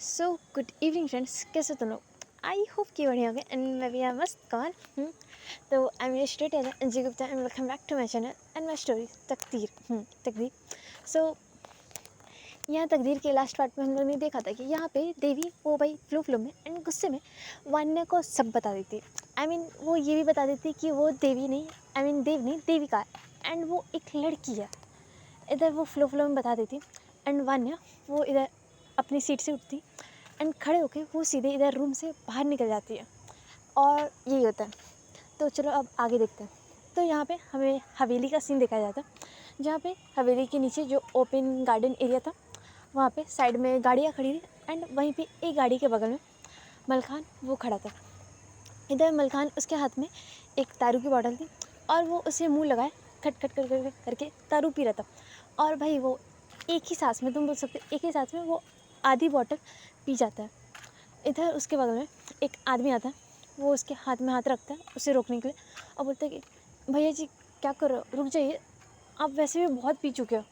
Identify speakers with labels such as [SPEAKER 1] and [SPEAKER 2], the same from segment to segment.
[SPEAKER 1] So good evening friends, कैसे तुम लोग? आई होप कि बढ़िया होंगे एंड मैं भी यहाँ मस्त कौन तो I am your student Anji Gupta and welcome back to my channel and my story तकदीर। तकदीर। सो यहाँ तकदीर के लास्ट पार्ट में हम लोग ने देखा था कि यहाँ पे देवी वो भाई फ्लो में एंड गुस्से में वान्या को सब बता देती। वो ये भी बता देती कि वो देवी नहीं, देव नहीं, देविका है एंड वो एक लड़की है। इधर वो फ्लो में बता देती एंड वान्या वो इधर अपनी सीट से उठती एंड खड़े होके वो सीधे इधर रूम से बाहर निकल जाती है और यही होता है। तो चलो अब आगे देखते हैं। तो यहाँ पे हमें हवेली का सीन दिखाया जाता है, जहाँ पे हवेली के नीचे जो ओपन गार्डन एरिया था वहाँ पे साइड में गाड़ियाँ खड़ी थी एंड वहीं पे एक गाड़ी के बगल में मलखान वो खड़ा था। इधर मलखान उसके हाथ में एक दारू की बॉटल थी और वो उसे मुँह लगाए खट खट कर कर करके दारू पी रहा था। और भाई वो एक ही सांस में, तुम बोल सकते एक ही सांस में वो आधी बॉटल पी जाता है। इधर उसके बगल में एक आदमी आता है, वो उसके हाथ में हाथ रखता है उसे रोकने के लिए और बोलता है कि भैया जी क्या कर रहे हो, रुक जाइए, आप वैसे भी बहुत पी चुके हो।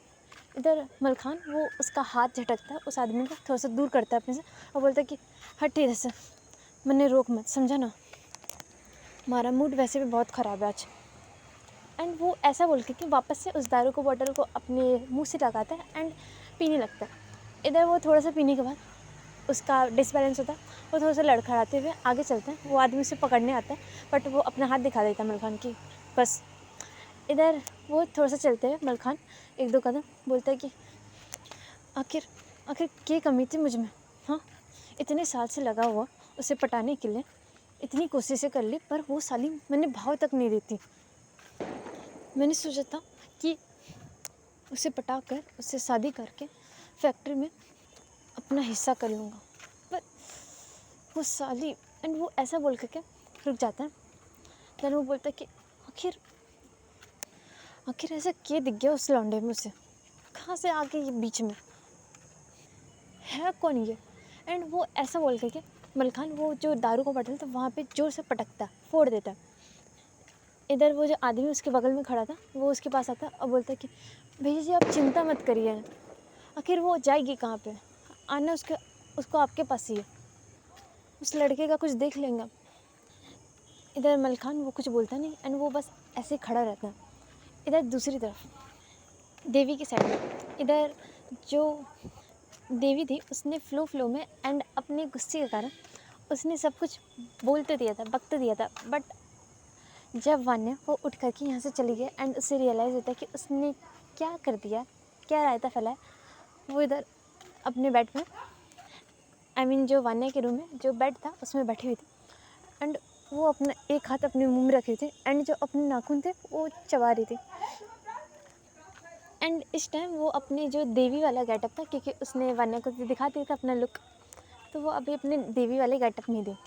[SPEAKER 1] इधर मलखान वो उसका हाथ झटकता है, उस आदमी को थोड़ा सा दूर करता है अपने से और बोलता है कि हट इधर से, मैंने रोक मत, समझा ना, हमारा मूड वैसे भी बहुत ख़राब है आज। एंड वो ऐसा बोल के कि वापस से उस दारू को बॉटल को अपने मुंह से लगाता है एंड पीने लगता है। इधर वो थोड़ा सा पीने के बाद उसका डिसबैलेंस होता है, वो थोड़ा सा लड़खड़ाते हुए आगे चलते हैं, वो आदमी उसे पकड़ने आता है बट वो अपना हाथ दिखा देता है मलखान की बस। इधर वो थोड़ा सा चलते हुए मलखान एक दो कदम बोलता है कि आखिर आखिर क्या कमी थी मुझ में, हाँ, इतने साल से लगा हुआ उसे पटाने के लिए, इतनी कोशिशें कर ली पर वो साली मैंने भाव तक नहीं देती। मैंने सोचा था कि उसे पटा कर उससे शादी करके फैक्ट्री में अपना हिस्सा कर लूँगा, पर वो साली। एंड वो ऐसा बोल करके रुक जाता है। देन वो बोलता है कि आखिर आखिर ऐसा क्या दिख गया उस लौंडे में, उसे कहाँ से आके ये बीच में है, कौन ये? एंड वो ऐसा बोल करके मलखान वो जो दारू का बॉटल था वहाँ पे जोर से पटकता, फोड़ देता है। इधर वो जो आदमी उसके बगल में खड़ा था वो उसके पास आता और बोलता है कि भैया जी आप चिंता मत करिए, आखिर वो जाएगी कहाँ पे, आना उसको आपके पास ही है, उस लड़के का कुछ देख लेंगे। इधर मलखान वो कुछ बोलता नहीं एंड वो बस ऐसे खड़ा रहता है। इधर दूसरी तरफ देवी की साइड में, इधर जो देवी थी उसने फ्लो में एंड अपने गुस्से के कारण उसने सब कुछ बोल तो दिया था, बक तो दिया था, बट जब वान्या वो उठ करके यहाँ से चली गई एंड उसे रियलाइज़ होता है कि उसने क्या कर दिया, क्या रायता फैलाया। वो इधर अपने बेड में, जो वान्या के रूम में जो बेड था उसमें बैठी हुई थी एंड वो अपना एक हाथ अपने मुंह में रखी थी एंड जो अपने नाखून थे वो चबा रही थी। एंड इस टाइम वो अपने जो देवी वाला गेटअप था, क्योंकि उसने वान्या को दिखा दिया था अपना लुक, तो वो अभी अपने देवी वाले गेटअप में थी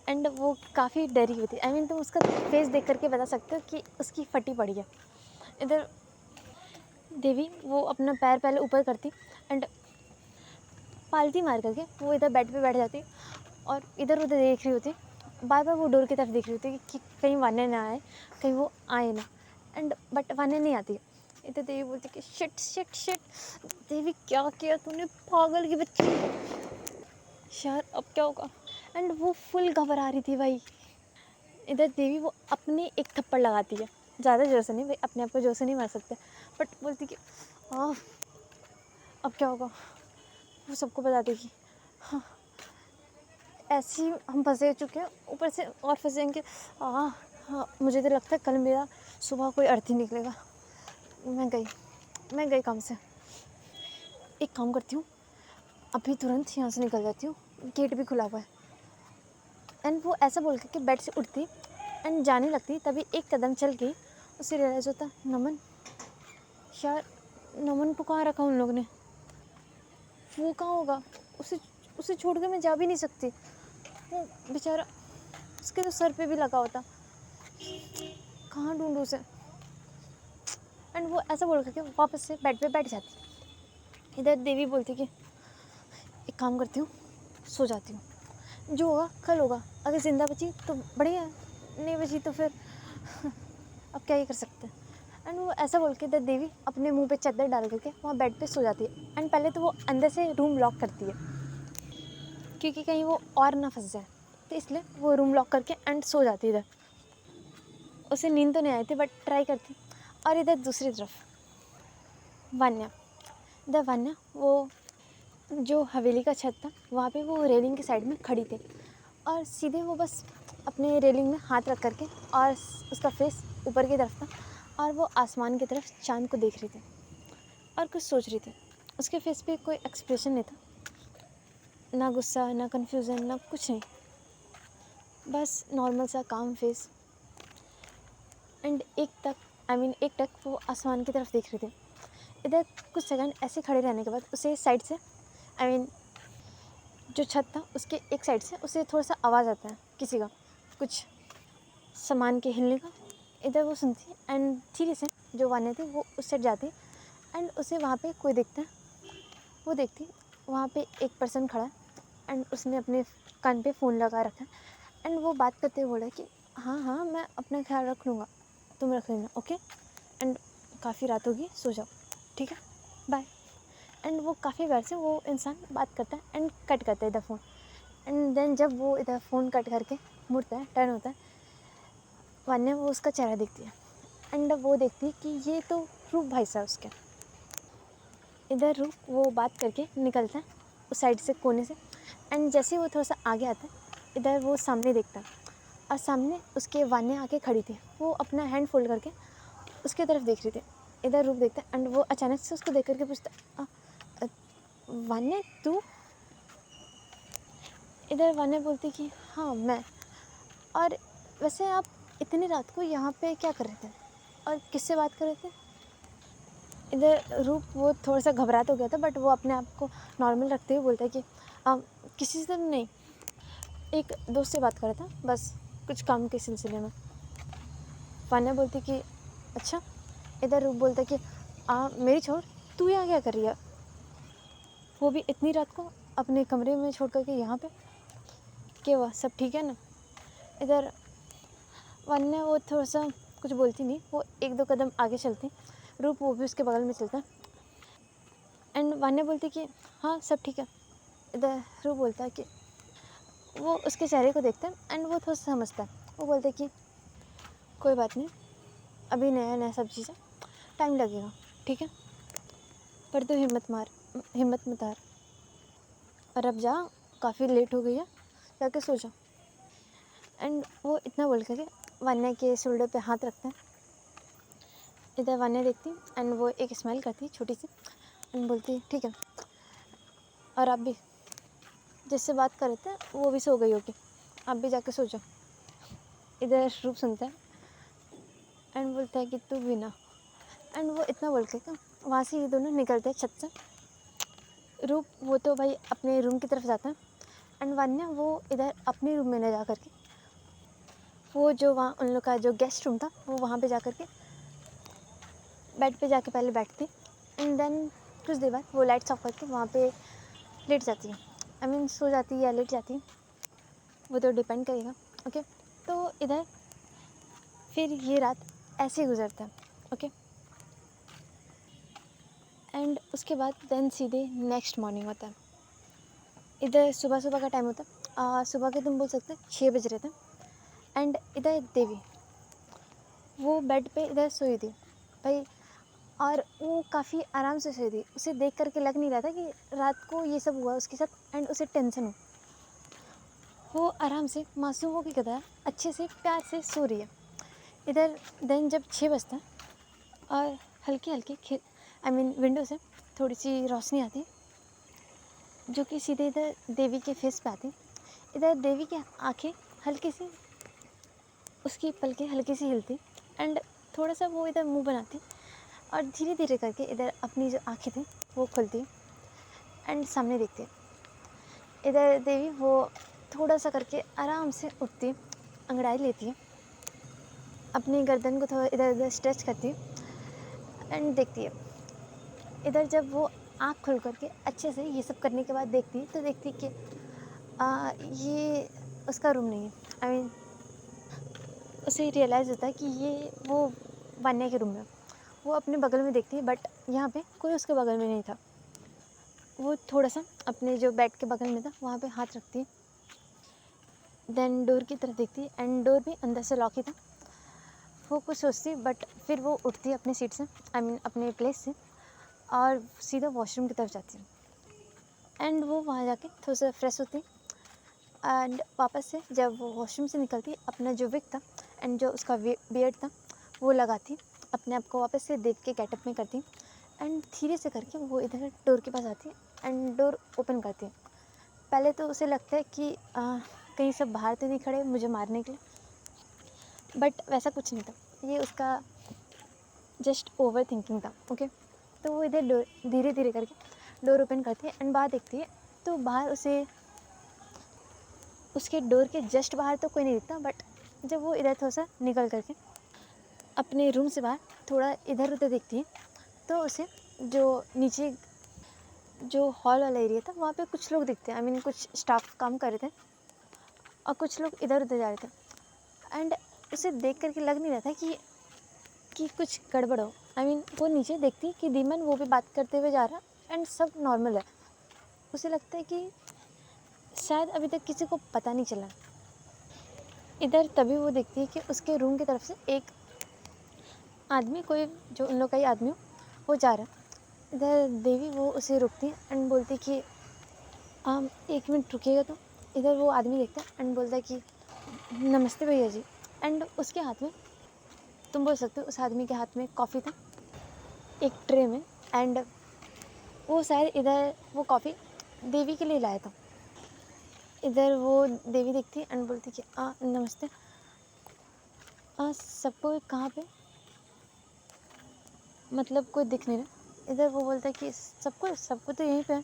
[SPEAKER 1] एंड वो काफ़ी डरी हुई थी। तुम उसका फेस देख करके बता सकते हो कि उसकी फटी पड़ी है। इधर देवी वो अपना पैर पहले ऊपर करती एंड पालती मार करके वो इधर बेड पे बैठ जाती और इधर उधर देख रही होती, बार बार वो डोर की तरफ देख रही होती कि कहीं वान्या ना आए, कहीं वो आए ना। एंड बट वान्या नहीं आती। इधर देवी बोलती कि शिट शिट शिट, देवी क्या किया तूने, पागल की बच्ची, यार अब क्या होगा। एंड वो फुल घबरा रही थी भाई। इधर देवी वो अपने एक थप्पड़ लगाती है, ज़्यादा जोर से नहीं भाई, अपने आप को जोर से नहीं मार सकते, बट बोलती कि अब क्या होगा, वो सबको बता देगी। हाँ, ऐसे ही हम फंसे चुके हैं, ऊपर से और फंसेंगे। हाँ, मुझे तो लगता है कल मेरा सुबह कोई अर्थी निकलेगा। मैं गई काम से, एक काम करती हूँ, अभी तुरंत यहाँ से निकल जाती हूँ, गेट भी खुला हुआ है। एंड वो ऐसा बोल के बेड से उठती एंड जाने लगती, तभी एक कदम चल के उसे रियलाइज़ होता नमन, यार नमन को कहाँ रखा उन लोगों ने, वो कहाँ होगा, उसे छोड़ के मैं जा भी नहीं सकती, वो बेचारा, उसके तो सर पे भी लगा होता, कहाँ ढूंढूं उसे। एंड वो ऐसा बोल करके वापस से बेड पे बैठ जाती। इधर देवी बोलती कि एक काम करती हूँ, सो जाती हूँ, जो होगा कल होगा, अगर ज़िंदा बची तो बढ़िया है, नहीं बची तो फिर अब क्या ही कर सकते हैं। एंड वो ऐसा बोल के इधर देवी अपने मुंह पे चादर डाल करके वहाँ बेड पे सो जाती है एंड पहले तो वो अंदर से रूम लॉक करती है क्योंकि कहीं वो और ना फंस जाए। तो इसलिए वो रूम लॉक करके एंड सो जाती इधर। उसे नींद तो नहीं आई थी बट ट्राई करती। और इधर दूसरी तरफ वान्या, इधर वान्या वो जो हवेली का छत था वहाँ पे वो रेलिंग के साइड में खड़ी थी और सीधे वो बस अपने रेलिंग में हाथ रख करके और उसका फेस ऊपर की तरफ था और वो आसमान की तरफ चांद को देख रही थी और कुछ सोच रही थी। उसके फेस पे कोई एक्सप्रेशन नहीं था, ना गुस्सा, ना कन्फ्यूज़न, ना कुछ नहीं, बस नॉर्मल सा काम फेस। एंड एक टक वो आसमान की तरफ देख रही थी। इधर कुछ सेकंड ऐसे खड़े रहने के बाद उसे साइड से जो छत था उसके एक साइड से उसे थोड़ा सा आवाज़ आता है किसी का, कुछ सामान के हिलने का। इधर वो सुनती एंड धीरे से जो वान्या थी वो उस साइड जाती एंड उसे वहाँ पे कोई दिखता है। वो देखती वहाँ पे एक पर्सन खड़ा है एंड उसने अपने कान पे फ़ोन लगा रखा है एंड वो बात करते हुए बोला कि हाँ हाँ मैं अपना ख्याल रख लूँगा, तुम रख लेना, ओके, एंड काफ़ी रात होगी, सो जाओ, ठीक है, बाय। एंड वो काफ़ी बार से वो इंसान बात करता है एंड कट करता है इधर फ़ोन। एंड देन जब वो इधर फ़ोन कट करके मुड़ता है, टर्न होता है, वान्या वो उसका चेहरा देखती है एंड वो देखती है कि ये तो रूप भाई साहब उसके। इधर रूप वो बात करके निकलता है उस साइड से, कोने से, एंड जैसे ही वो थोड़ा सा आगे आता है इधर वो सामने देखता है और सामने उसके वान्या आके खड़ी थी। वो अपना हैंड फोल्ड करके उसके तरफ देख रही थी। इधर रूप देखता है एंड वो अचानक से उसको देख करके पूछता, वान्या तू? इधर वान्या बोलती कि हाँ मैं। और वैसे आप इतनी रात को यहाँ पे क्या कर रहे थे और किससे बात कर रहे थे? इधर रूप वो थोड़ा सा घबरा तो गया था बट वो अपने आप को नॉर्मल रखते हुए बोलता है कि किसी से नहीं, एक दोस्त से बात कर रहा था, बस कुछ काम के सिलसिले में। वान्या बोलती कि अच्छा। इधर रूप बोलता कि मेरी छोड़, तू यहाँ क्या कर रही है, वो भी इतनी रात को अपने कमरे में छोड़ करके यहाँ पे? क्या हुआ, सब ठीक है ना? इधर वान्या वो थोड़ा सा कुछ बोलती नहीं, वो एक दो कदम आगे चलती, रूप वो भी उसके बगल में चलता एंड वान्या बोलती कि हाँ सब ठीक है। इधर रूप बोलता है कि वो उसके चेहरे को देखता है एंड वो थोड़ा सा समझता है। वो बोलता है कि कोई बात नहीं, अभी नया नया सब चीज़ें, टाइम लगेगा, ठीक है, पर तू हिम्मत मत हार, और अब जा, काफ़ी लेट हो गई है, जाके सो जा। एंड वो इतना बोल करके वान्या के शोल्डर पे हाथ रखता है। इधर वान्या देखती एंड वो एक स्माइल करती छोटी सी एंड बोलती ठीक है, और आप भी, जिससे बात कर रहे थे वो भी सो गई होगी, आप भी जाके सो जाओ। इधर रूप सुनता है एंड बोलता है कि तू भी ना। एंड वो इतना बोल के वहाँ से ये दोनों निकलते हैं छत से। रूप वो तो भाई अपने रूम की तरफ जाता है एंड वान्या वो इधर अपने रूम में न जा करके वो जो वहाँ उन लोग का जो गेस्ट रूम था वो वहाँ पे जा करके बेड पे जाके पहले बैठती एंड देन कुछ देर बाद वो लाइट्स ऑफ करके वहाँ पे लेट जाती है। आई मीन सो जाती है या लेट जाती है, वो तो डिपेंड करेगा, ओके। तो इधर फिर ये रात ऐसे गुजरता है, ओके। एंड उसके बाद देन सीधे नेक्स्ट मॉर्निंग होता है। इधर सुबह का टाइम होता है, सुबह के तुम बोल सकते 6 बज रहे थे एंड इधर देवी वो बेड पे इधर सोई थी भाई, और वो काफ़ी आराम से सोई थी। उसे देख करके लग नहीं रहा था कि रात को ये सब हुआ उसके साथ एंड उसे टेंशन हो। वो आराम से मासूमों की तरह अच्छे से प्यार से सो रही है। इधर देन जब 6 बजता है और हल्की हल्की विंडो से थोड़ी सी रोशनी आती जो कि सीधे इधर देवी के फेस पे आती। इधर देवी की आंखें हल्की सी, उसकी पलकें हल्की सी हिलती एंड थोड़ा सा वो इधर मुंह बनाती और धीरे धीरे करके इधर अपनी जो आंखें थी वो खुलती एंड सामने देखती। इधर देवी वो थोड़ा सा करके आराम से उठती, अंगड़ाई लेती है, अपनी गर्दन को थोड़ा इधर उधर स्ट्रेच करती एंड देखती है। इधर जब वो आँख खोल करके अच्छे से ये सब करने के बाद देखती तो देखती कि ये उसका रूम नहीं है। आई मीन उसे रियलाइज़ होता है कि ये वो वान्या के रूम में। वो अपने बगल में देखती है बट यहाँ पे कोई उसके बगल में नहीं था। वो थोड़ा सा अपने जो बेड के बगल में था वहाँ पे हाथ रखती है, देन डोर की तरफ देखती है एंड डोर भी अंदर से लॉक ही था। वो कुछ सोचती बट फिर वो उठती है अपने सीट से, आई मीन अपने प्लेस से, और सीधा वॉशरूम की तरफ जाती है एंड वो वहाँ जाके थोड़ा सा फ्रेश होती है एंड वापस से जब वो वॉशरूम से निकलती अपना जो विग था एंड जो उसका बियर्ड था वो लगाती, अपने आप को वापस से देव के गेटअप में करती एंड धीरे से करके वो इधर डोर के पास आती है एंड डोर ओपन करती है। पहले तो उसे लगता है कि कहीं सब बाहर तो नहीं खड़े मुझे मारने के लिए, बट वैसा कुछ नहीं था, ये उसका जस्ट ओवर थिंकिंग था। ओके, तो वो इधर डोर धीरे धीरे करके डोर ओपन करती है एंड बाहर देखती है तो बाहर उसे उसके डोर के जस्ट बाहर तो कोई नहीं दिखता, बट जब वो इधर थोड़ा सा निकल करके अपने रूम से बाहर थोड़ा इधर उधर देखती है तो उसे जो नीचे जो हॉल वाला एरिया था वहाँ पे कुछ लोग दिखते हैं, आई मीन कुछ स्टाफ काम कर रहे थे और कुछ लोग इधर उधर जा रहे थे एंड उसे देख करके लग नहीं रहा था कि कुछ गड़बड़ हो। आई मीन वो नीचे देखती कि दीमन वो भी बात करते हुए जा रहा एंड सब नॉर्मल है। उसे लगता है कि शायद अभी तक किसी को पता नहीं चला। इधर तभी वो देखती है कि उसके रूम की तरफ से एक आदमी, कोई जो उन लोग का ही आदमी हो, वो जा रहा है। इधर देवी वो उसे रोकती है एंड बोलती कि एक मिनट रुकिएगा। तो इधर वो आदमी देखता है एंड बोलता है कि नमस्ते भैया जी, एंड उसके हाथ में, तुम बोल सकते हो उस आदमी के हाथ में कॉफ़ी था एक ट्रे में एंड वो शायद इधर वो कॉफ़ी देवी के लिए लाया था। इधर वो देवी देखती है एंड बोलती कि नमस्ते, सबको कहाँ पे, मतलब कोई दिख नहीं रहा। इधर वो बोलता है कि सबको तो यहीं पे है,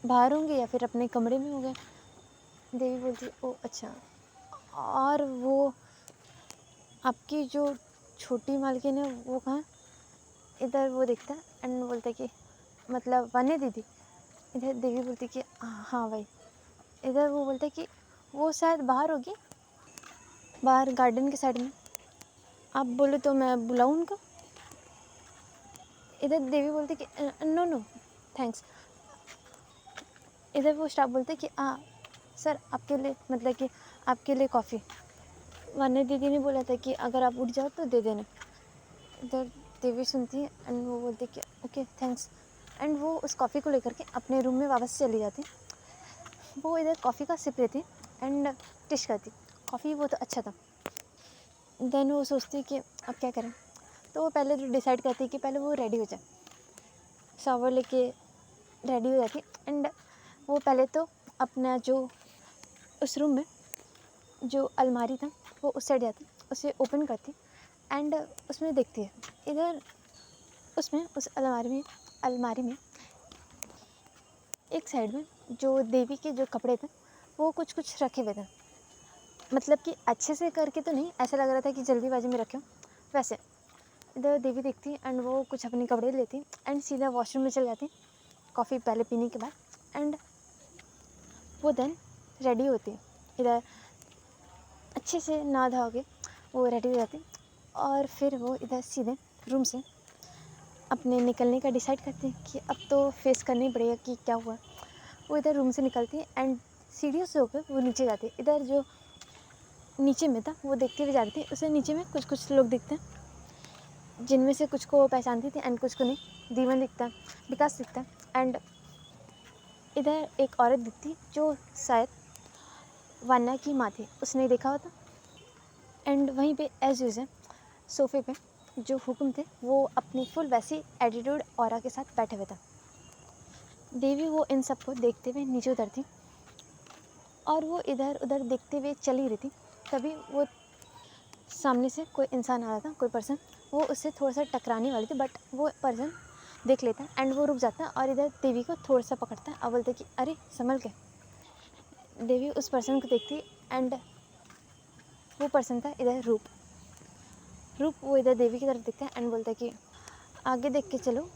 [SPEAKER 1] बाहर होंगे या फिर अपने कमरे में होंगे। देवी बोलती है ओ अच्छा, और वो आपकी जो छोटी मालकिन है वो कहाँ है? इधर वो देखता है एंड बोलता है कि मतलब वन्य दीदी। इधर देवी बोलती कि हाँ भाई। इधर वो बोलता है कि वो शायद बाहर होगी, बाहर गार्डन के साइड में, आप बोले तो मैं बुलाऊँ उनको। इधर देवी बोलती कि नो नो थैंक्स। इधर वो स्टाफ बोलते कि सर आपके लिए, मतलब कि आपके लिए कॉफ़ी, वन्य दीदी ने बोला था कि अगर आप उठ जाओ तो दे देना। इधर देवी सुनती है एंड वो बोलती कि ओके थैंक्स, एंड वो उस कॉफ़ी को लेकर के अपने रूम में वापस चली जाती। वो इधर कॉफ़ी का सिप लेती एंड टेस्ट करती, कॉफ़ी वो तो अच्छा था। देन वो सोचती कि अब क्या करें, तो वो पहले तो डिसाइड करती है कि पहले वो रेडी हो जाए, शावर लेके रेडी हो जाती एंड वो पहले तो अपना जो उस रूम में जो अलमारी था वो उस साइड जाती, उसे ओपन करती एंड उसमें देखती है। इधर उसमें उस अलमारी में एक साइड में जो देवी के जो कपड़े थे वो कुछ रखे हुए थे, मतलब कि अच्छे से करके तो नहीं, ऐसा लग रहा था कि जल्दीबाजी में रखे हो वैसे। इधर देवी देखती है एंड वो कुछ अपने कपड़े लेती एंड सीधा वॉशरूम में चल जाती कॉफ़ी पहले पीने के बाद, एंड वो देन रेडी होती है। इधर अच्छे से नहा धो के वो रेडी हो जाती और फिर वो इधर सीधे रूम से अपने निकलने का डिसाइड करते हैं कि अब तो फेस करना ही पड़ेगा कि क्या हुआ। वो इधर रूम से निकलती है एंड सीढ़ियों से होकर वो नीचे जाती है। इधर जो नीचे में था वो देखते हुए जा रही थी, उसे नीचे में कुछ लोग दिखते हैं जिनमें से कुछ को पहचानती थी एंड कुछ को नहीं। दीवन दिखता है, विकास दिखता है एंड इधर एक औरत दिखती जो शायद वान्या की माँ थी, उसने देखा होता। एंड वहीं पे एज यूजल सोफे पे जो हुक्म थे वो अपनी फुल वैसी एटीट्यूड ऑरा के साथ बैठे हुए थे। देवी वो इन सबको देखते हुए नीचे उतरती और वो इधर उधर देखते हुए चली रही थी। तभी वो सामने से कोई इंसान आ रहा था, कोई पर्सन, वो उससे थोड़ा सा टकराने वाली थी, बट वो पर्सन देख लेता है एंड वो रुक जाता है और इधर देवी को थोड़ा सा पकड़ता है और बोलता है कि अरे संभल के। देवी उस पर्सन को देखती एंड वो पर्सन था इधर रूप। वो इधर देवी की तरफ देखता है एंड बोलता है कि आगे देख के चलो।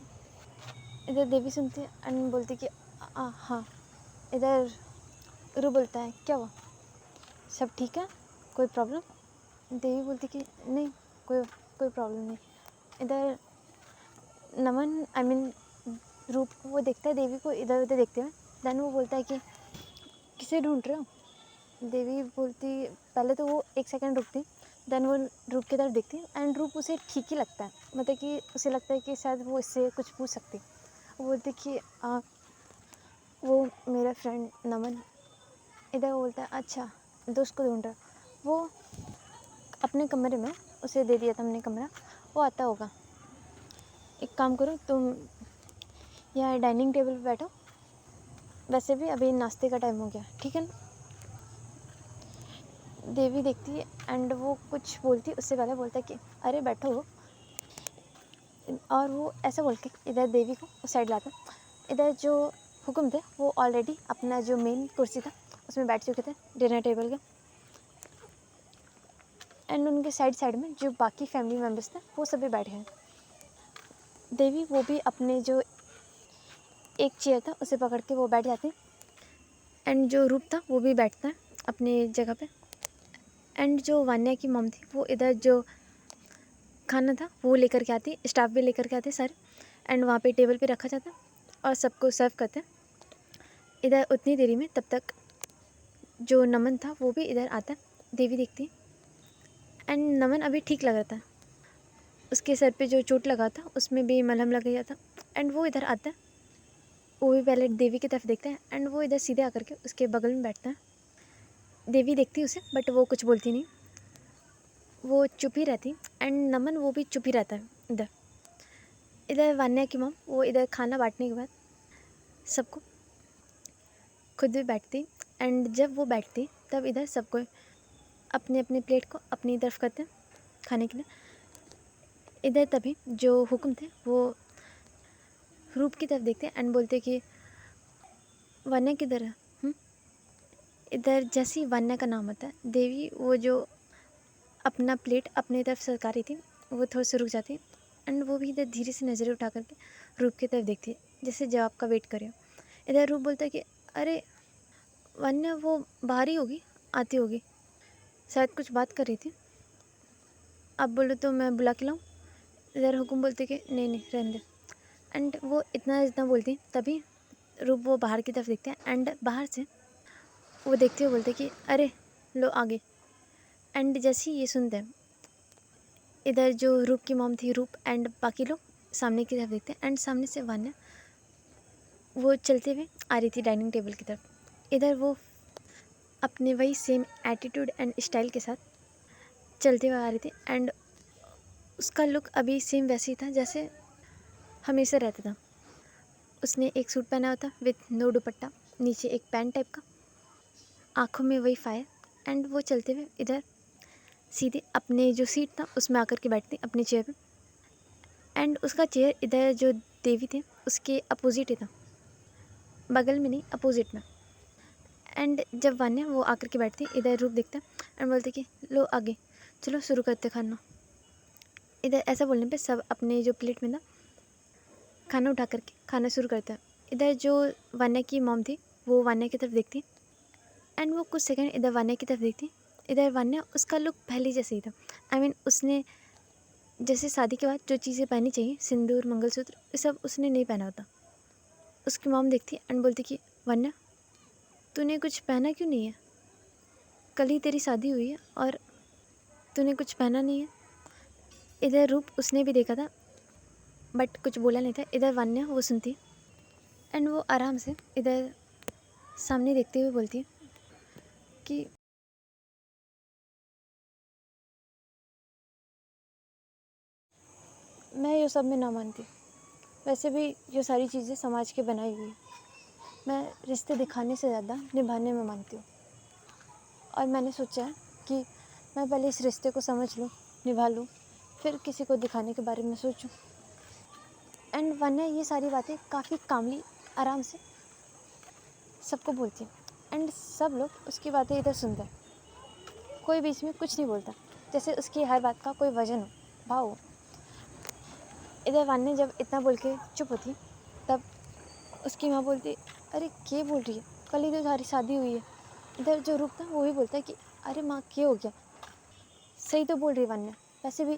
[SPEAKER 1] इधर देवी सुनती है एंड बोलती कि हाँ। इधर रूप बोलता है क्या हुआ, सब ठीक है, कोई प्रॉब्लम? देवी बोलती कि नहीं, कोई प्रॉब्लम नहीं। इधर नमन, आई मीन रूप को वो देखता है देवी को इधर उधर देखते हुए। देन वो बोलता है कि किसे ढूंढ रहे हो? देवी बोलती, पहले तो वो 1 सेकंड रुकती, देन वो रूप की तरफ देखती एंड रूप उसे ठीक ही लगता है, मतलब कि उसे लगता है कि शायद वो इससे कुछ पूछ सकती। वो बोलती कि वो मेरा फ्रेंड नमन। इधर वो बोलता है अच्छा दोस्त को ढूंढ रहा। वो अपने कमरे में, उसे दे दिया था हमने कमरा, वो आता होगा। एक काम करो, तुम यहाँ डाइनिंग टेबल पे बैठो, वैसे भी अभी नाश्ते का टाइम हो गया, ठीक है ना? देवी देखती है एंड वो कुछ बोलती, उससे पहले बोलता है कि अरे बैठो। और वो ऐसा बोल के इधर देवी को उस साइड लाता। इधर जो हुक्म थे वो ऑलरेडी अपना जो मेन कुर्सी था उसमें बैठ चुके थे डिनर टेबल के, एंड उनके साइड साइड में जो बाकी फैमिली मेम्बर्स थे वो सभी बैठ गए। देवी वो भी अपने जो एक चेयर था उसे पकड़ के वो बैठ जाती, एंड जो रूप था वो भी बैठता है अपनी जगह पे। एंड जो वान्या की मॉम थी वो इधर जो खाना था वो लेकर के आती, स्टाफ भी लेकर के आते सारे, एंड वहाँ पे टेबल पे रखा जाता और सबको सर्व करते। इधर उतनी देरी में तब तक जो नमन था वो भी इधर आता। देवी देखती एंड नमन अभी ठीक लग रहा था, उसके सर पे जो चोट लगा था उसमें भी मलहम लग गया था, एंड वो इधर आता है। वो भी पहले देवी की तरफ देखता है एंड वो इधर सीधे आकर के उसके बगल में बैठता है। देवी देखती उसे बट वो कुछ बोलती नहीं, वो चुप ही रहती, एंड नमन वो भी चुप ही रहता है। इधर इधर वान्या की मॉम वो इधर खाना बांटने के बाद सबको खुद भी बैठती, एंड जब वो बैठती तब इधर सबको अपने अपने प्लेट को अपनी तरफ करते खाने के लिए। इधर तभी जो हुक्म थे वो रूप की तरफ देखते एंड बोलते कि वान्या किधर है? इधर जैसे ही वान्या का नाम आता है देवी वो जो अपना प्लेट अपनी तरफ सरका रही थी वो थोड़ा सा रुक जाती, एंड वो भी इधर धीरे से नज़रें उठा करके रूप की तरफ देखती है जैसे जवाब का वेट करे। इधर रूप बोलता है कि अरे वान्या वो बाहर ही होगी, आती होगी, शायद कुछ बात कर रही थी, आप बोलो तो मैं बुला के लाऊं? इधर हुकुम बोलते कि नहीं नहीं रहने दे, एंड वो इतना इतना बोलती तभी रूप वो बाहर की तरफ देखते हैं एंड बाहर से वो देखते हुए बोलते कि अरे लो आगे। एंड जैसे ही ये सुनते हैं इधर जो रूप की मॉम थी, रूप एंड बाकी लोग सामने की तरफ देखते हैं एंड सामने से वान्या वो चलते हुए आ रही थी डाइनिंग टेबल की तरफ। इधर वो अपने वही सेम एटीट्यूड एंड स्टाइल के साथ चलते हुए आ रही थी, एंड उसका लुक अभी सेम वैसे ही था जैसे हमेशा रहता था। उसने एक सूट पहना हुआ था विथ नो दुपट्टा, नीचे एक पैंट टाइप का, आँखों में वही फायर, एंड वो चलते हुए इधर सीधे अपने जो सीट था उसमें आकर के बैठती अपनी चेयर पे, एंड उसका चेयर इधर जो देवी थे उसके अपोजिट ही था, बगल में नहीं अपोजिट में। एंड जब वान्या वो आकर के बैठती इधर रूप दिखता एंड बोलते कि लो आगे चलो शुरू करते खाना। इधर ऐसा बोलने पे सब अपने जो प्लेट में ना खाना उठा करके खाना शुरू करता है। इधर जो वान्या की मॉम थी वो वान्या की तरफ देखती एंड वो कुछ सेकंड इधर वान्या की तरफ देखती। इधर वान्या उसका लुक पहले जैसे ही था, आई मीन उसने जैसे शादी के बाद जो चीज़ें पहनी चाहिए सिंदूर मंगलसूत्र ये सब उसने नहीं पहना होता। उसकी मॉम देखती एंड बोलती कि वान्या तूने कुछ पहना क्यों नहीं है? कल ही तेरी शादी हुई है और तूने कुछ पहना नहीं है। इधर रूप उसने भी देखा था बट कुछ बोला नहीं था। इधर वान्या वो सुनती एंड वो आराम से इधर सामने देखते हुए बोलती कि मैं ये सब में ना मानती, वैसे भी ये सारी चीज़ें समाज की बनाई हुई है, मैं रिश्ते दिखाने से ज़्यादा निभाने में मानती हूँ। और मैंने सोचा है कि मैं पहले इस रिश्ते को समझ लूँ, निभा लूँ, फिर किसी को दिखाने के बारे में सोचूं। एंड वरना ये सारी बातें काफ़ी कामली आराम से सबको बोलती है एंड सब लोग उसकी बातें इधर सुनते हैं, कोई बीच में कुछ नहीं बोलता, जैसे उसकी हर बात का कोई वजन हो, भाव हो। इधर वान्या जब इतना बोल के चुप होती तब उसकी माँ बोलती अरे क्या बोल रही है, कल ही तो तुम्हारी शादी हुई है। इधर जो रूप था वो भी बोलता है कि अरे माँ क्या हो गया, सही तो बोल रही वान्या, वैसे भी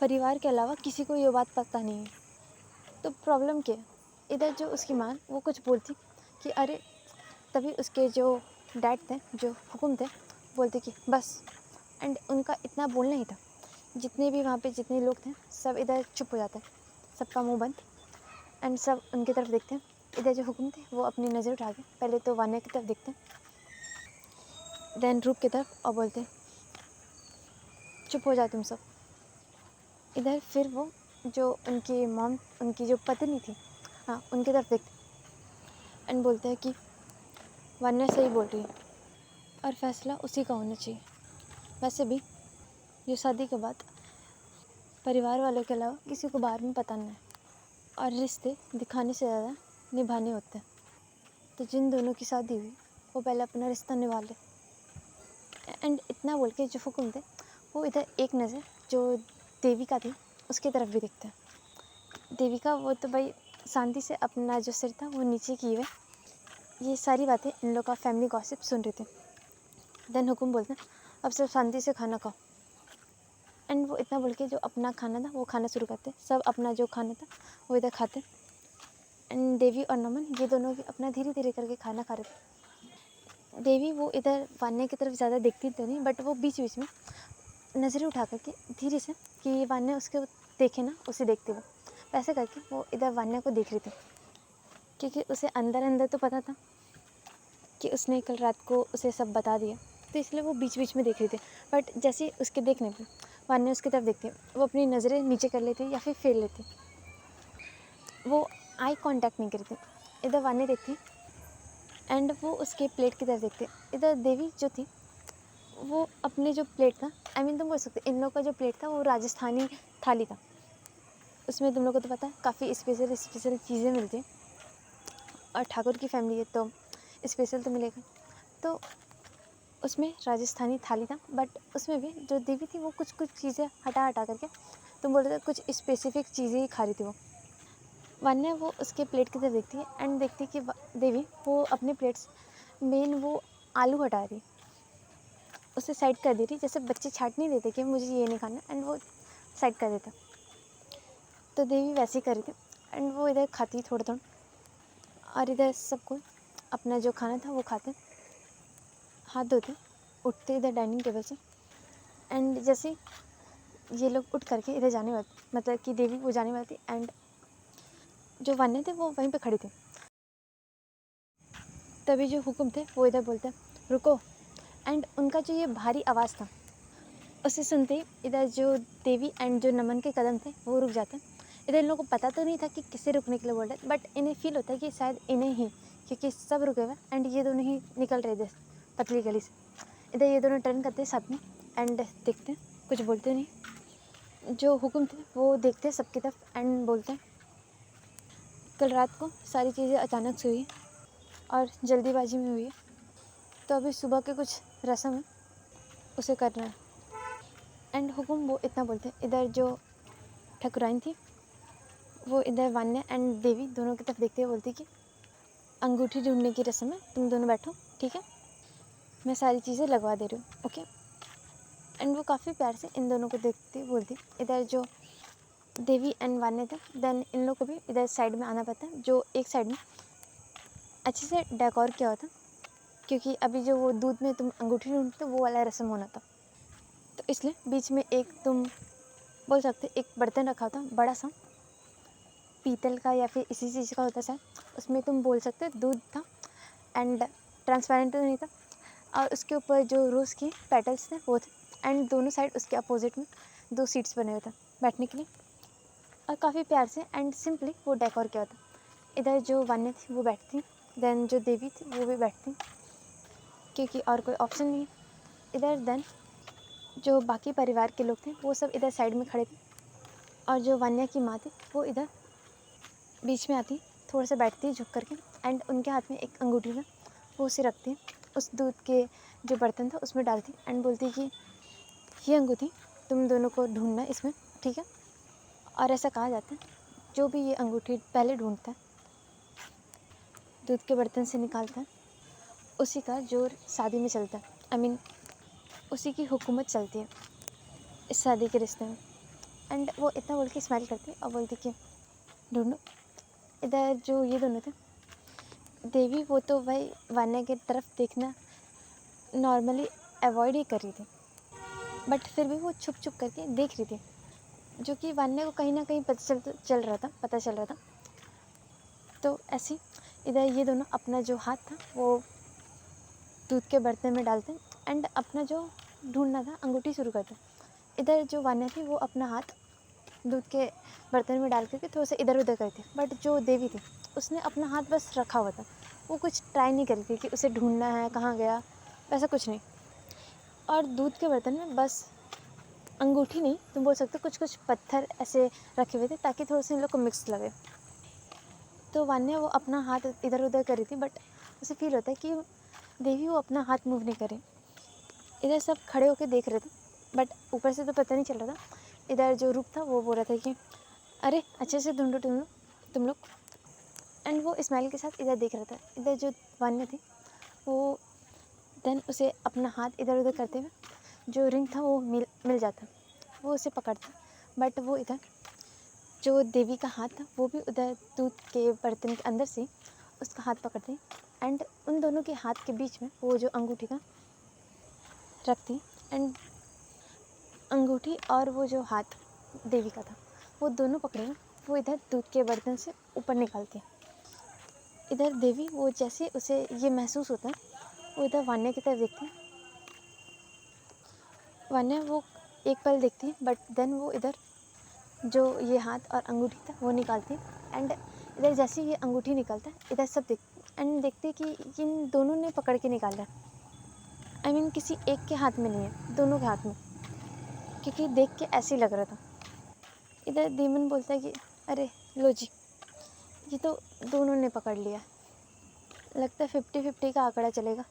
[SPEAKER 1] परिवार के अलावा किसी को ये बात पता नहीं है, तो प्रॉब्लम क्या है? इधर जो उसकी माँ वो कुछ बोलती कि अरे, तभी उसके जो डैड थे, जो हुक्म थे, बोलते कि बस। एंड उनका इतना बोलना ही था, जितने भी वहाँ पे जितने लोग थे सब इधर चुप हो जाते, सबका मुंह बंद, एंड सब उनकी तरफ देखते हैं। इधर जो हुक्म थे वो अपनी नज़र उठा के पहले तो वान्या की तरफ देखते, देन रूप की तरफ, और बोलते चुप हो जाओ तुम सब। इधर फिर वो जो उनकी मॉम, उनकी जो पत्नी थी, हाँ, उनकी तरफ देखते एंड बोलते हैं कि वान्या सही बोल रही है और फैसला उसी का होना चाहिए। वैसे भी ये शादी के बाद परिवार वालों के अलावा किसी को बाहर में पता नहीं है, और रिश्ते दिखाने से ज़्यादा निभाने होते हैं। तो जिन दोनों की शादी हुई वो पहले अपना रिश्ता निभा ले। एंड इतना बोल के जो हुक्म थे वो इधर एक नज़र जो देविका थी उसकी तरफ भी देखते हैं। देविका वो तो भाई शांति से अपना जो सिर था वो नीचे किए हुए ये सारी बातें इन लोग का फैमिली गॉसिप सुन रहे थे। देन हुक्म बोलते हैं अब सब शांति से खाना खाओ। एंड वो इतना बोल के जो अपना खाना था वो खाना शुरू करते, सब अपना जो खाना था वो इधर खाते। एंड देवी और नमन ये दोनों भी अपना धीरे धीरे करके खाना खा रहे थे। देवी वो इधर वान्या की तरफ ज़्यादा देखती तो नहीं, बट वो बीच बीच में नज़रें उठा करके धीरे से कि वान्या उसके देखे ना, उसे देखते वो वैसे करके वो इधर वान्या को देख रही थी, क्योंकि उसे अंदर अंदर तो पता था कि उसने कल रात को उसे सब बता दिया, तो इसलिए वो बीच बीच में देख रही थी। बट जैसे उसके देखने पर वान्या उसकी तरफ देखती, वो अपनी नज़रें नीचे कर लेती या फिर फेर लेती, वो आई कांटेक्ट नहीं करती। इधर वान्या देखती एंड वो उसके प्लेट की तरफ देखते। इधर देवी जो थी वो अपने जो प्लेट था, तुम बोल सकते इन लोग का जो प्लेट था वो राजस्थानी थाली था। उसमें तुम लोग को तो पता है काफ़ी स्पेशल स्पेशल चीज़ें मिलती हैं, और ठाकुर की फैमिली है तो स्पेशल तो मिलेगा। तो उसमें राजस्थानी थाली था, बट उसमें भी जो देवी थी वो कुछ कुछ चीज़ें हटा हटा करके तुम बोल रहे थे कुछ स्पेसिफिक चीज़ें ही खा रही थी। वो वान्या वो उसके प्लेट की तरफ देखती है एंड देखती कि देवी वो अपने प्लेट से मेन वो आलू हटा रही, उसे साइड कर दे रही, जैसे बच्चे छाट नहीं देते कि मुझे ये नहीं खाना, एंड वो साइड कर देता। तो देवी वैसे ही कर रही थी एंड वो इधर खाती थोड़ा थोड़ा, और इधर सबको अपना जो खाना था वो खाते, हाथ धोते, उठते इधर डाइनिंग टेबल से। एंड जैसे ये लोग उठ करके इधर जाने वाले, मतलब कि देवी वो जाने वाली थी, एंड जो वान्या थे वो वहीं पे खड़े थे। तभी जो हुक्म थे वो इधर बोलते रुको। एंड उनका जो ये भारी आवाज़ था उसे सुनते ही इधर जो देवी एंड जो नमन के कदम थे वो रुक जाते। इधर इन लोगों को पता तो नहीं था कि किसे रुकने के लिए बोल रहे, बट इन्हें फील होता है कि शायद इन्हें ही, क्योंकि सब रुके हुए एंड ये दोनों ही निकल रहे थे पतली गली से। इधर ये दोनों टर्न करते साथ में एंड देखते, कुछ बोलते नहीं। जो हुक्म थे वो देखते सबकी तरफ एंड बोलते कल रात को सारी चीज़ें अचानक से हुई और जल्दीबाजी में हुई है, तो अभी सुबह के कुछ रस्म है उसे करना है। एंड हुक्म वो इतना बोलते इधर जो ठकुराइन थी वो इधर वान्या एंड देवी दोनों की तरफ देखते हुए बोलती कि अंगूठी ढूंढने की रस्म है, तुम दोनों बैठो, ठीक है, मैं सारी चीज़ें लगवा दे रही हूँ, ओके। एंड वो काफ़ी प्यार से इन दोनों को देखती बोलती। इधर जो देवी एंड वान्या थे, देन इन लोग को भी इधर साइड में आना पड़ता है, जो एक साइड में अच्छे से डेकोर किया हुआ था, क्योंकि अभी जो वो दूध में तुम अंगूठी ढूंढते वो वाला रस्म होना था। तो इसलिए बीच में एक तुम बोल सकते एक बर्तन रखा था बड़ा सा, पीतल का या फिर इसी चीज़ का होता शायद, उसमें तुम बोल सकते दूध था एंड ट्रांसपेरेंट तो नहीं था, और उसके ऊपर जो रोज़ की पेटल्स थे वो थे, एंड दोनों साइड उसके अपोजिट में 2 सीट्स बने हुए थे बैठने के लिए, और काफ़ी प्यार से एंड सिंपली वो डेकोर किया था। इधर जो वान्या थी वो बैठती, देन जो देवी थी वो भी बैठती, क्योंकि और कोई ऑप्शन नहीं है। इधर देन जो बाकी परिवार के लोग थे वो सब इधर साइड में खड़े थे, और जो वान्या की माँ थी वो इधर बीच में आती, थोड़ा सा बैठती झुक करके, एंड उनके हाथ में एक अंगूठी था वो उसे रखती, उस दूध के जो बर्तन था उसमें डालती एंड बोलती कि ये अंगूठी तुम दोनों को ढूंढना इसमें, ठीक है। और ऐसा कहा जाता है जो भी ये अंगूठी पहले ढूंढता है, दूध के बर्तन से निकालता है, उसी का जोर शादी में चलता है, उसी की हुकूमत चलती है इस शादी के रिश्ते में। एंड वो इतना बोल के स्माइल करती और बोलती कि ढूंढो। इधर जो ये दोनों थे, देवी वो तो भाई वान्या की तरफ देखना नॉर्मली अवॉइड ही कर रही थी, बट फिर भी वो छुप छुप करके देख रही थी, जो कि वान्या को कहीं ना कहीं पता चल रहा था। तो ऐसे इधर ये दोनों अपना जो हाथ था वो दूध के बर्तन में डालते एंड अपना जो ढूंढना था अंगूठी शुरू करते। इधर जो वान्या थी वो अपना हाथ दूध के बर्तन में डाल करके थोड़ा सा इधर उधर करती, बट जो देवी थी उसने अपना हाथ बस रखा हुआ था, वो कुछ ट्राई नहीं करी थी कि उसे ढूंढना है कहाँ गया, वैसा कुछ नहीं। और दूध के बर्तन में बस अंगूठी नहीं, तुम बोल सकते हो कुछ कुछ पत्थर ऐसे रखे हुए थे ताकि थोड़ा सा इन लोग को मिक्स लगे। तो वान्या वो अपना हाथ इधर उधर कर रही थी, बट उसे फील होता है कि देवी वो अपना हाथ मूव नहीं करे। इधर सब खड़े होकर देख रहे थे, बट ऊपर से तो पता नहीं चल रहा था। इधर जो रूप था वो बोल रहा था कि अरे अच्छे से ढूंढो तुम लोग। एंड वो स्माइल के साथ इधर देख रहा था। इधर जो वान्या थी वो देन उसे अपना हाथ इधर उधर करते हुए जो रिंग था वो मिल जाता, वो उसे पकड़ता, बट वो इधर जो देवी का हाथ था वो भी उधर दूध के बर्तन के अंदर से उसका हाथ पकड़ते एंड उन दोनों के हाथ के बीच में वो जो अंगूठी का रखती एंड अंगूठी और वो जो हाथ देवी का था वो दोनों पकड़े वो इधर दूध के बर्तन से ऊपर निकालती है। इधर देवी वो जैसे उसे ये महसूस होता है वो इधर वान्या की तरफ देखती है। वान्या वो एक पल देखती है, बट देन वो इधर जो ये हाथ और अंगूठी था वो निकालती एंड इधर जैसे ये अंगूठी निकलता है इधर सब देखते कि इन दोनों ने पकड़ के निकाला है। आई मीन किसी एक के हाथ में नहीं है, दोनों के हाथ में, क्योंकि देख के ऐसे ही लग रहा था। इधर दीमन बोलता है कि अरे लो जी, ये तो दोनों ने पकड़ लिया, लगता है 50-50 का आंकड़ा चलेगा।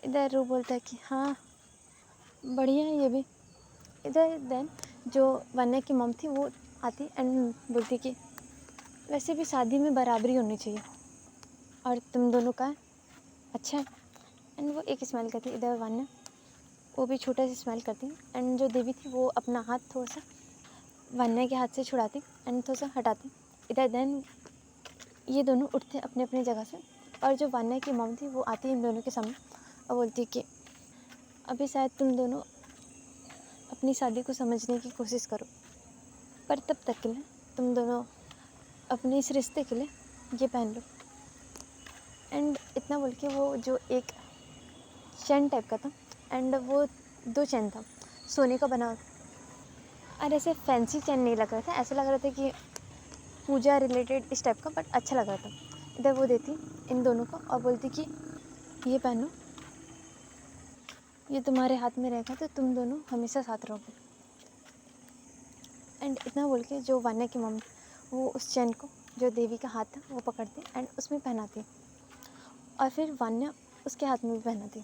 [SPEAKER 1] इधर रू बोलता है कि हाँ बढ़िया है ये भी। इधर देन जो वान्या की मॉम थी वो आती एंड बोलती कि वैसे भी शादी में बराबरी होनी चाहिए और तुम दोनों का अच्छा है। एंड वो एक स्माइल करती। इधर वान्या वो भी छोटा सा स्माइल करती एंड जो देवी थी वो अपना हाथ थोड़ा सा वान्या के हाथ से छुड़ाती एंड थोड़ा सा हटाती। इधर देन ये दोनों उठते अपने अपने जगह से और जो वान्या की मॉम थी वो आती इन दोनों के सामने और बोलती कि अभी शायद तुम दोनों अपनी शादी को समझने की कोशिश करो, पर तब तक के लिए तुम दोनों अपने इस रिश्ते के लिए ये पहन लो। एंड इतना बोल के वो जो एक चैन टाइप का था एंड वो 2 चैन था सोने का बना, और ऐसे फैंसी चैन नहीं लग रहा था, ऐसा लग रहा था कि पूजा रिलेटेड इस टाइप का, बट अच्छा लग रहा था। इधर वो देती इन दोनों को और बोलती कि ये पहनो, ये तुम्हारे हाथ में रहेगा तो तुम दोनों हमेशा साथ रहोगे। एंड इतना बोल के जो वान्या की मम्मी वो उस चैन को जो देवी का हाथ था वो पकड़ती एंड उसमें पहनाती और फिर वान्या उसके हाथ में भी पहनाती।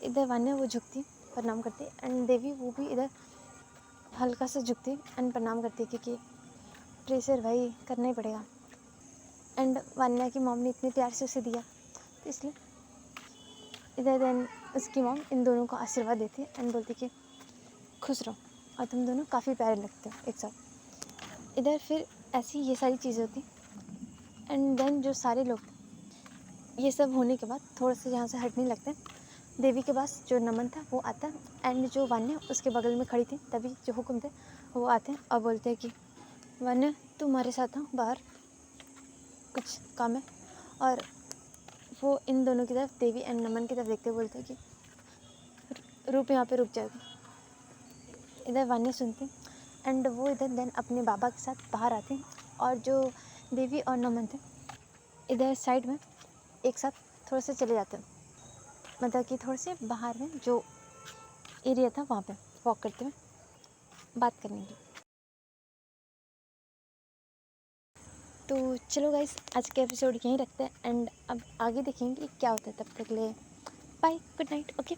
[SPEAKER 1] इधर वान्या वो झुकती प्रणाम करती एंड देवी वो भी इधर हल्का सा झुकती एंड प्रणाम करती क्योंकि प्रेशर भाई करना ही पड़ेगा। एंड वान्या की मॉम ने इतने प्यार से उसे दिया तो इसलिए इधर देन उसकी मॉम इन दोनों को आशीर्वाद देती है एंड बोलती कि खुश रहो और तुम दोनों काफ़ी प्यारे लगते हो एक साथ। इधर फिर ऐसी ये सारी चीज़ें होती एंड देन जो सारे लोग ये सब होने के बाद थोड़ा सा यहाँ से हटने लगते हैं। देवी के पास जो नमन था वो आता है एंड जो वान्या उसके बगल में खड़ी थी तभी जो हुक्म थे वो आते हैं और बोलते हैं कि वान्या तू हमारे साथ हो, बाहर कुछ काम है। और वो इन दोनों की तरफ देवी एंड नमन की तरफ देखते बोलते हैं कि रूप यहाँ पे रुक जाएगी। इधर वान्या सुनती एंड वो इधर देन अपने बाबा के साथ बाहर आते हैं और जो देवी और नमन थे इधर साइड में एक साथ थोड़ा सा चले जाते हैं, मतलब कि थोड़े से बाहर में जो एरिया था वहाँ पे वॉक करते हुए बात करने की। तो चलो गाइस आज के एपिसोड यहीं रखते हैं एंड अब आगे देखेंगे क्या होता है। तब तक ले बाय, गुड नाइट, ओके।